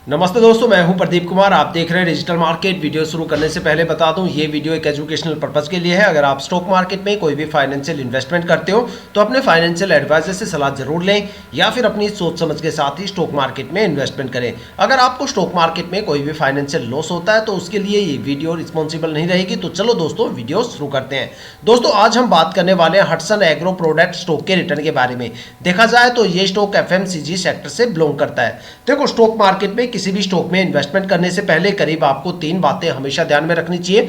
नमस्ते दोस्तों, मैं हूं प्रदीप कुमार। आप देख रहे हैं डिजिटल मार्केट। वीडियो शुरू करने से पहले बता दूं, ये वीडियो एक एजुकेशनल पर्पस के लिए है। अगर आप स्टॉक मार्केट में कोई भी फाइनेंशियल इन्वेस्टमेंट करते हो तो अपने फाइनेंशियल एडवाइजर से सलाह जरूर लें या फिर अपनी सोच समझ के साथ ही स्टॉक मार्केट में इन्वेस्टमेंट करें। अगर आपको स्टॉक मार्केट में कोई भी फाइनेंशियल लॉस होता है तो उसके लिए ये वीडियो रिस्पॉन्सिबल नहीं रहेगी। तो चलो दोस्तों, वीडियो शुरू करते हैं। दोस्तों, आज हम बात करने वाले हैं हटसन एग्रो प्रोडक्ट स्टॉक के रिटर्न के बारे में। देखा जाए तो ये स्टॉक एफएमसीजी सेक्टर से बिलोंग करता है। देखो, स्टॉक मार्केट में किसी भी स्टॉक में इन्वेस्टमेंट करने से पहले करीब आपको 3 बातें हमेशा ध्यान में रखनी चाहिए।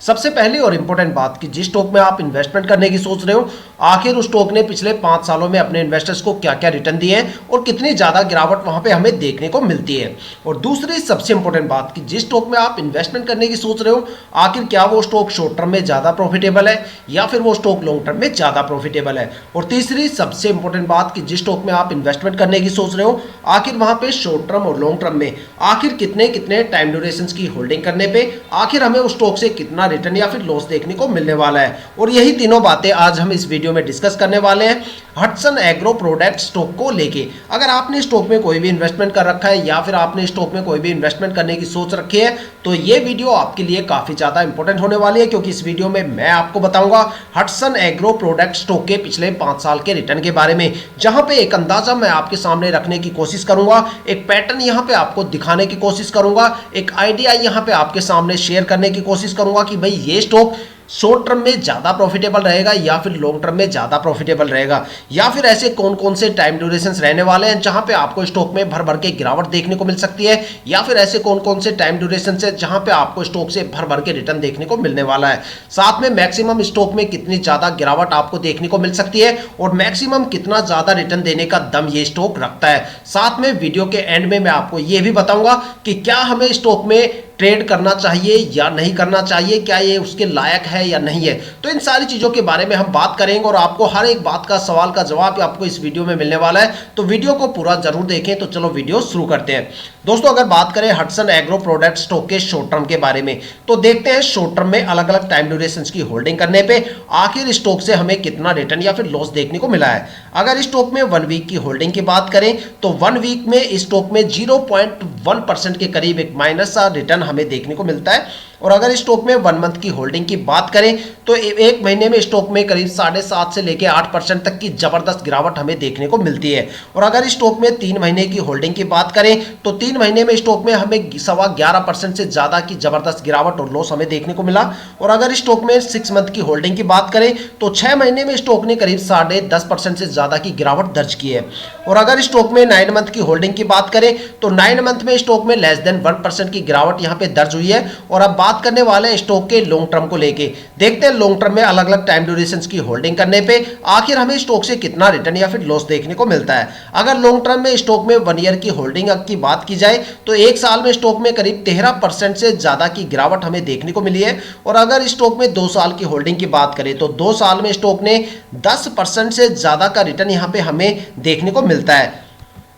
सबसे पहली और इंपॉर्टेंट बात कि जिस स्टॉक में आप इन्वेस्टमेंट करने की सोच रहे हो, आखिर उस स्टॉक ने पिछले 5 सालों में अपने इन्वेस्टर्स को क्या क्या रिटर्न दिए हैं और कितनी ज्यादा गिरावट वहां पे हमें देखने को मिलती है। और दूसरी सबसे इंपॉर्टेंट बात कि जिस स्टॉक में आप इन्वेस्टमेंट करने की सोच रहे हो, आखिर क्या वो स्टॉक शॉर्ट टर्म में ज्यादा प्रॉफिटेबल है या फिर वो स्टॉक लॉन्ग टर्म में ज्यादा प्रॉफिटेबल है। और तीसरी सबसे इंपॉर्टेंट बात कि जिस स्टॉक में आप इन्वेस्टमेंट करने की सोच रहे हो, आखिर वहां पे शॉर्ट टर्म और लॉन्ग टर्म में आखिर कितने कितने टाइम ड्यूरेशन की होल्डिंग करने पे आखिर हमें उस स्टॉक से कितना रिटर्न या फिर लॉस देखने को मिलने वाला है। और यही तीनों बातें आज हम इस वीडियो में डिस्कस करने वाले हैं हटसन एग्रो प्रोडक्ट स्टॉक को लेके। अगर आपने स्टॉक में कोई भी इन्वेस्टमेंट कर रखा है या फिर आपने स्टॉक में कोई भी इन्वेस्टमेंट करने की सोच रखी है तो ये वीडियो आपके लिए काफी ज्यादा इंपॉर्टेंट होने वाली है, क्योंकि इस वीडियो में मैं आपको बताऊंगा हटसन एग्रो प्रोडक्ट स्टॉक के पिछले 5 साल के रिटर्न के बारे में, जहां पे एक अंदाजा मैं आपके सामने रखने की कोशिश करूंगा, एक पैटर्न यहां पे आपको दिखाने की कोशिश करूंगा, एक आइडिया यहां पे आपके सामने शेयर करने की कोशिश करूंगा कि भाई ये स्टॉक शॉर्ट टर्म में ज्यादा प्रॉफिटेबल रहेगा या फिर लॉन्ग टर्म में ज्यादा प्रॉफिटेबल रहेगा, या फिर ऐसे कौन कौन से टाइम ड्यूरेशन रहने वाले हैं जहां पे आपको स्टॉक में भर भर के गिरावट देखने को मिल सकती है, या फिर ऐसे कौन कौन से टाइम ड्यूरेशन है जहां पे आपको स्टॉक से भर भर के रिटर्न देखने को मिलने वाला है। साथ में मैक्सिमम स्टॉक में कितनी ज्यादा गिरावट आपको देखने को मिल सकती है और मैक्सिमम कितना ज्यादा रिटर्न देने का दम ये स्टॉक रखता है। साथ में वीडियो के एंड में मैं आपको यह भी बताऊंगा कि क्या हमें स्टॉक में ट्रेड करना चाहिए या नहीं करना चाहिए, क्या ये उसके लायक है या नहीं है। तो इन सारी चीजों के बारे में हम बात करेंगे और आपको हर एक बात का सवाल का जवाब आपको इस वीडियो में मिलने वाला है। तो वीडियो को पूरा जरूर देखें। तो चलो वीडियो शुरू करते हैं। दोस्तों, अगर बात करें हटसन एग्रो प्रोडक्ट स्टॉक के शॉर्ट टर्म के बारे में तो देखते हैं शॉर्ट टर्म में अलग अलग टाइम ड्यूरेशन की होल्डिंग करने पे आखिर स्टॉक से हमें कितना रिटर्न या फिर लॉस देखने को मिला है। अगर स्टॉक में 1 वीक की होल्डिंग की बात करें तो 1 वीक में स्टॉक में 0.1% के करीब एक माइनस सा रिटर्न हमें देखने को मिलता है। और अगर स्टॉक में 1 मंथ की होल्डिंग की बात करें तो एक महीने में स्टॉक में करीब 7.5 से लेकर 8% तक की जबरदस्त गिरावट हमें देखने को मिलती है। और अगर स्टॉक में 3 महीने की होल्डिंग की बात करें तो 3 महीने में स्टॉक में हमें 11.25% से ज्यादा की जबरदस्त गिरावट और लॉस हमें देखने को मिला। और अगर स्टॉक में 6 मंथ की होल्डिंग की बात करें तो 6 महीने में स्टॉक ने करीब 10.5% से ज्यादा की गिरावट दर्ज की है। और अगर स्टॉक में 9 मंथ की होल्डिंग की बात करें तो 9 मंथ में स्टॉक में लेस देन 1% की गिरावट यहां पे दर्ज हुई है। और अब बात करने वाले हैं स्टॉक के लॉन्ग टर्म को लेके। देखते हैं लॉन्ग टर्म में अलग अलग टाइम ड्यूरेशन की होल्डिंग करने पे आखिर हमें स्टॉक से कितना रिटर्न या फिर लॉस देखने को मिलता है। अगर लॉन्ग टर्म में स्टॉक में 1 ईयर की होल्डिंग की बात की जाए तो 1 साल में स्टॉक में करीब 13% से ज्यादा की गिरावट हमें देखने को मिली है। और अगर स्टॉक में 2 साल की होल्डिंग की बात करें तो 2 साल में स्टॉक ने 10% से ज्यादा का रिटर्न यहां पे हमें देखने को मिलता है।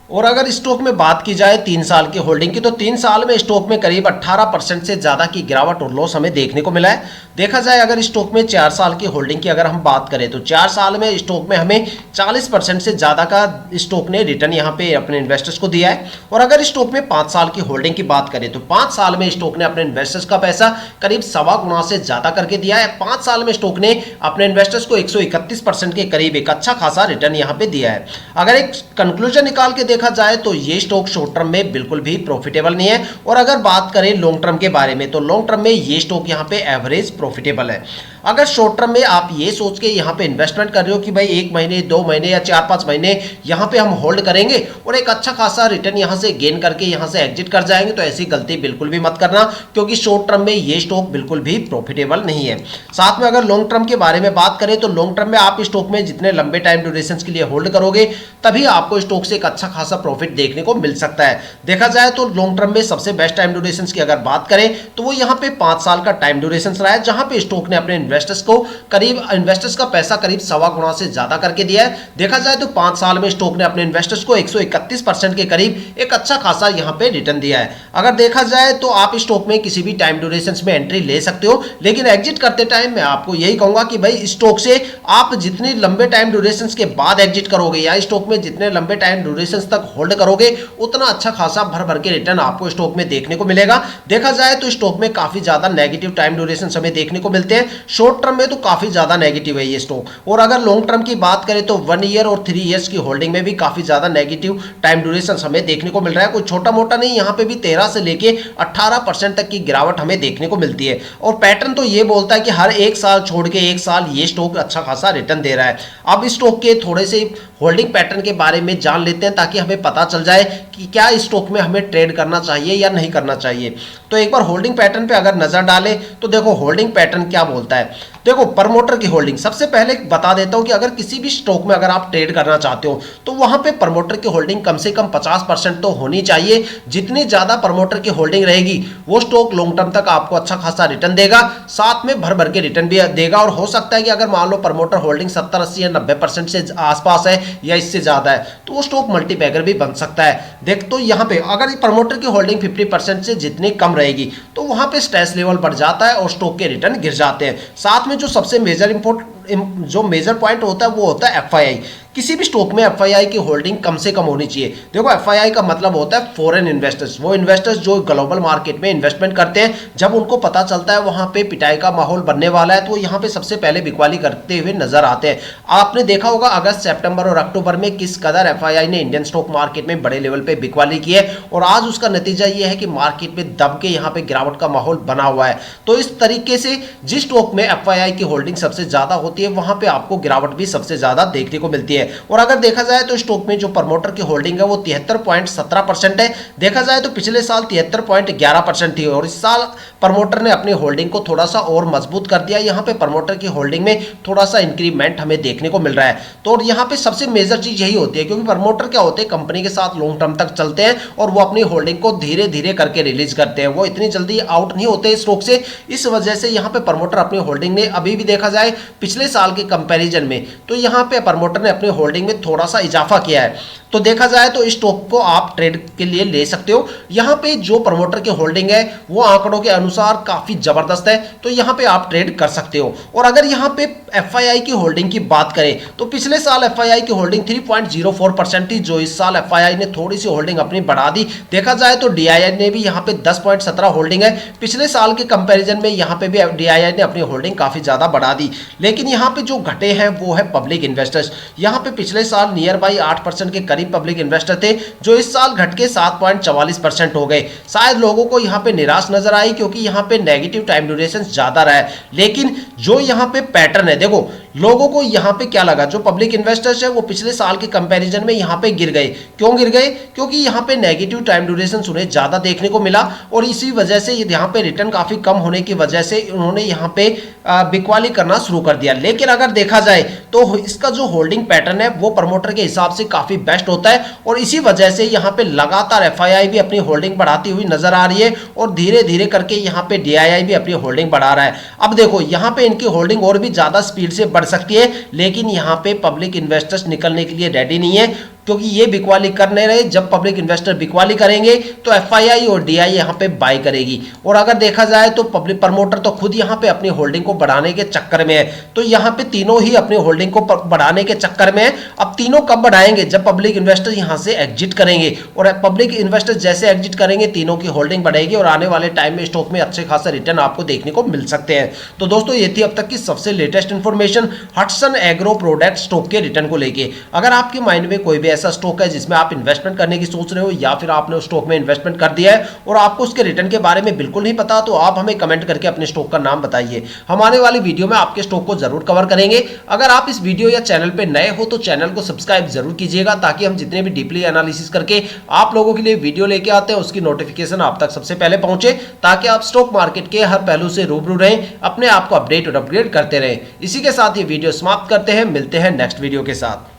और अगर स्टॉक में बात की जाए 3 साल की होल्डिंग की तो 3 साल में स्टॉक में करीब 18% से ज्यादा की गिरावट और लॉस हमें देखने को मिला है। देखा जाए अगर स्टॉक में 4 साल की होल्डिंग की अगर हम बात करें तो 4 साल में स्टॉक में हमें 40% से ज्यादा का स्टॉक ने रिटर्न यहां पे अपने इन्वेस्टर्स को दिया है। और अगर स्टॉक में 5 साल की होल्डिंग की बात करें तो 5 साल में स्टॉक ने अपने इन्वेस्टर्स का पैसा करीब 1.25 गुना से ज्यादा करके दिया है। 5 साल में स्टॉक ने अपने इन्वेस्टर्स को 131% के करीब एक अच्छा खासा रिटर्न यहां पे दिया है। अगर एक कंक्लूजन निकाल के देखा जाए तो ये स्टॉक शॉर्ट टर्म में बिल्कुल भी प्रॉफिटेबल नहीं है। और अगर बात करें लॉन्ग टर्म के बारे में तो लॉन्ग टर्म में ये स्टॉक यहां पे एवरेज प्रॉफिटेबल है। अगर शॉर्ट टर्म में आप ये सोच के यहां पे इन्वेस्टमेंट कर रहे हो कि भाई 1 महीने 2 महीने या 4-5 महीने यहां पे हम होल्ड करेंगे और एक अच्छा खासा रिटर्न यहां से गेन करके यहां से एग्जिट कर जाएंगे, तो ऐसी गलती बिल्कुल भी मत करना, क्योंकि शॉर्ट टर्म में ये स्टॉक बिल्कुल भी प्रॉफिटेबल नहीं है। साथ में अगर लॉन्ग टर्म के बारे में बात करें तो लॉन्ग टर्म में आप स्टॉक में जितने लंबे टाइम ड्यूरेशन के लिए होल्ड करोगे तभी आपको स्टॉक से एक अच्छा खासा प्रॉफिट देखने को मिल सकता है। देखा जाए तो लॉन्ग टर्म में सबसे बेस्ट टाइम ड्यूरेशन की अगर बात करें तो वो यहाँ पे 5 साल का टाइम ड्यूरेशन रहा है, जहां पे स्टॉक ने अपने इन्वेस्टर्स का पैसा करीब 1.25 गुना से ज्यादा करके दिया है। देखा जाए तो 5 साल में स्टॉक ने अपने इन्वेस्टर्स को 131% के करीब एक अच्छा खासा यहां पे रिटर्न दिया है। अगर देखा जाए तो आप स्टॉक में किसी भी टाइम ड्यूरेशन में एंट्री ले सकते हो, लेकिन एग्जिट करते टाइम मैं आपको यही कहूंगा कि भाई स्टॉक से आप जितने लंबे टाइम ड्यूरेशन के बाद एग्जिट करोगे या स्टॉक में जितने लंबे टाइम ड्यूरेशन तक होल्ड करोगे उतना अच्छा खासा भर भर के रिटर्न आपको स्टॉक में देखने को मिलेगा। देखा जाए तो स्टॉक में काफी ज्यादा नेगेटिव टाइम ड्यूरेशन हमें देखने को मिलते हैं, शॉर्ट टर्म में तो काफी ज्यादा नेगेटिव है ये स्टॉक, और अगर लॉन्ग टर्म की बात करें तो 1 ईयर और 3 इयर्स की होल्डिंग में भी काफी ज्यादा नेगेटिव टाइम ड्यूरेशन हमें देखने को मिल रहा है। कोई छोटा मोटा नहीं, यहाँ पे भी 13 से लेके 18% तक की गिरावट हमें देखने को मिलती है, और पैटर्न तो ये बोलता है कि हर एक साल छोड़ के एक साल ये स्टॉक अच्छा खासा रिटर्न दे रहा है। अब स्टॉक के थोड़े से होल्डिंग पैटर्न के बारे में जान लेते हैं ताकि हमें पता चल जाए कि क्या स्टॉक में हमें ट्रेड करना चाहिए या नहीं करना चाहिए। तो एक बार होल्डिंग पैटर्न पे अगर नजर डालें तो देखो होल्डिंग पैटर्न क्या बोलता है। देखो प्रमोटर की होल्डिंग, सबसे पहले बता देता हूं कि अगर किसी भी स्टॉक में अगर आप ट्रेड करना चाहते हो तो वहां पे प्रमोटर की होल्डिंग कम से कम 50% तो होनी चाहिए। जितनी ज्यादा प्रमोटर की होल्डिंग रहेगी वो स्टॉक लॉन्ग टर्म तक आपको अच्छा खासा रिटर्न देगा, साथ में भर भर के रिटर्न भी देगा। और हो सकता है कि अगर मान लो प्रमोटर होल्डिंग 70, 80 या 90% से आसपास है या इससे ज्यादा है तो वो स्टॉक मल्टीबैगर भी बन सकता है। देख तो यहाँ पे अगर प्रमोटर की होल्डिंग 50% से जितनी कम रहेगी तो वहां पे स्ट्रेस लेवल बढ़ जाता है और स्टॉक के रिटर्न गिर जाते हैं। साथ में जो सबसे मेजर पॉइंट होता है वो होता है एफआईआई। किसी भी स्टॉक में एफआईआई की होल्डिंग कम से कम होनी चाहिए। देखो एफआईआई का मतलब होता है फॉरेन इन्वेस्टर्स, वो इन्वेस्टर्स जो ग्लोबल मार्केट में इन्वेस्टमेंट करते हैं, जब उनको पता चलता है वहां पे पिटाई का माहौल बनने वाला है तो यहाँ पे सबसे पहले बिकवाली करते हुए नजर आते हैं। आपने देखा होगा अगस्त, सितंबर और अक्टूबर में किस कदर एफआईआई ने इंडियन स्टॉक मार्केट में बड़े लेवल पे बिकवाली की है, और आज उसका नतीजा यह है कि मार्केट में दब के यहाँ पे गिरावट का माहौल बना हुआ है। तो इस तरीके से जिस स्टॉक में एफआईआई की होल्डिंग सबसे ज्यादा होती है वहां पे आपको गिरावट भी सबसे ज्यादा देखने को मिलती है। और अगर देखा जाए तो स्टॉक में जो प्रमोटर की होल्डिंग है वो 73.17% है। देखा जाए तो पिछले साल 73.11% थी, और इस साल प्रमोटर ने अपनी होल्डिंग को थोड़ा सा और मजबूत कर दिया। यहाँ पे प्रमोटर की होल्डिंग में थोड़ा सा इंक्रीमेंट हमें देखने को मिल रहा है। तो यहाँ पे सबसे मेजर चीज यही होती है, क्योंकि प्रमोटर क्या होते हैं, कंपनी के साथ लॉन्ग टर्म तक चलते हैं और वो अपनी होल्डिंग को धीरे धीरे करके रिलीज करते हैं, वो इतनी जल्दी आउट नहीं होते स्टॉक से। इस वजह से यहाँ पे प्रमोटर अपनी होल्डिंग ने अभी भी देखा जाए पिछले साल के कंपैरिजन में तो यहाँ पे प्रमोटर ने अपनी होल्डिंग में थोड़ा सा इजाफा किया है। तो देखा जाए तो स्टॉक को आप ट्रेड के लिए ले सकते हो। यहाँ पे जो प्रमोटर की होल्डिंग है वो आंकड़ों के अनुसार काफी जबरदस्त है, तो यहाँ पे आप ट्रेड कर सकते हो। और अगर यहाँ पे एफआईआई की होल्डिंग की बात करें तो पिछले साल एफआईआई की होल्डिंग 3.04% थी, जो इस साल एफआईआई ने थोड़ी सी होल्डिंग अपनी बढ़ा दी। देखा जाए तो डीआईआई ने भी यहाँ पे 10.17 होल्डिंग है, पिछले साल के कंपेरिजन में यहाँ पे भी डीआईआई ने अपनी होल्डिंग काफी ज्यादा बढ़ा दी। लेकिन यहाँ पे जो घटे हैं वो है पब्लिक इन्वेस्टर्स। यहाँ पे पिछले साल नियर बाई 8% के करीब पब्लिक इन्वेस्टर थे, जो इस साल घट के 7.44% हो गए। शायद लोगों को यहाँ पे निराश नजर आई क्योंकि यहाँ पे नेगेटिव टाइम ड्यूरेशन ज्यादा रहा है। लेकिन जो यहाँ पे पैटर्न है, देखो लोगों को यहाँ पे क्या लगा, जो पब्लिक इन्वेस्टर्स है वो पिछले साल के कंपैरिजन में यहाँ पे गिर गए। क्यों गिर गए? क्योंकि यहाँ पे नेगेटिव टाइम ड्यूरेशन उन्हें ज्यादा देखने को मिला, और इसी वजह से यहाँ पे रिटर्न काफी कम होने की वजह से उन्होंने यहाँ पे बिकवाली करना शुरू कर दिया। लेकिन अगर देखा जाए तो इसका जो होल्डिंग पैटर्न है वो प्रमोटर के हिसाब से काफी बेस्ट होता है, और इसी वजह से यहाँ पे लगातार एफआईआई भी अपनी होल्डिंग बढ़ाती हुई नजर आ रही है, और धीरे धीरे करके यहाँ पे डीआईआई भी अपनी होल्डिंग बढ़ा रहा है। अब देखो यहाँ पे इनकी होल्डिंग और भी ज्यादा स्पीड से बढ़ सकती है, लेकिन यहाँ पे पब्लिक इन्वेस्टर्स निकलने के लिए रेडी नहीं है, क्योंकि ये बिकवाली कर नहीं रहे। जब पब्लिक इन्वेस्टर बिकवाली करेंगे तो एफआईआई और डीआई यहाँ पे बाय करेगी। और अगर देखा जाए तो पब्लिक प्रमोटर तो खुद यहाँ पे अपनी होल्डिंग को बढ़ाने के चक्कर में है, तो यहाँ पे तीनों ही अपनी होल्डिंग को बढ़ाने के चक्कर में है। अब तीनों कब बढ़ाएंगे? जब पब्लिक इन्वेस्टर यहाँ से एग्जिट करेंगे, और पब्लिक इन्वेस्टर जैसे एग्जिट करेंगे तीनों की होल्डिंग बढ़ेगी, और आने वाले टाइम में स्टॉक में अच्छे खासा रिटर्न आपको देखने को मिल सकते हैं। तो दोस्तों ये थी अब तक की सबसे latest information Hatsun agro product stock के रिटर्न को लेके। अगर आपके माइंड में कोई भी ऐसा स्टॉक है जिसमें आप इन्वेस्टमेंट करने की सोच रहे हो, या फिर आपने उस स्टॉक में इन्वेस्टमेंट कर दिया है और आपको उसके रिटर्न के बारे में बिल्कुल नहीं पता, तो आप हमें कमेंट करके अपने स्टॉक का नाम बताइए। हम आने वाली वीडियो में आपके स्टॉक को जरूर कवर करेंगे। अगर आप इस वीडियो या चैनल पे नए हो तो चैनल को सब्सक्राइब जरूर कीजिएगा, ताकि हम जितने भी डीपली एनालिसिस करके आप लोगों के लिए वीडियो लेके आते हैं उसकी नोटिफिकेशन आप तक सबसे पहले पहुंचे, ताकि आप स्टॉक मार्केट के हर पहलू से रूबरू रहें, अपने आप को अपडेट और अपग्रेड करते रहें। इसी के साथ ये वीडियो समाप्त करते हैं, मिलते हैं नेक्स्ट वीडियो के साथ।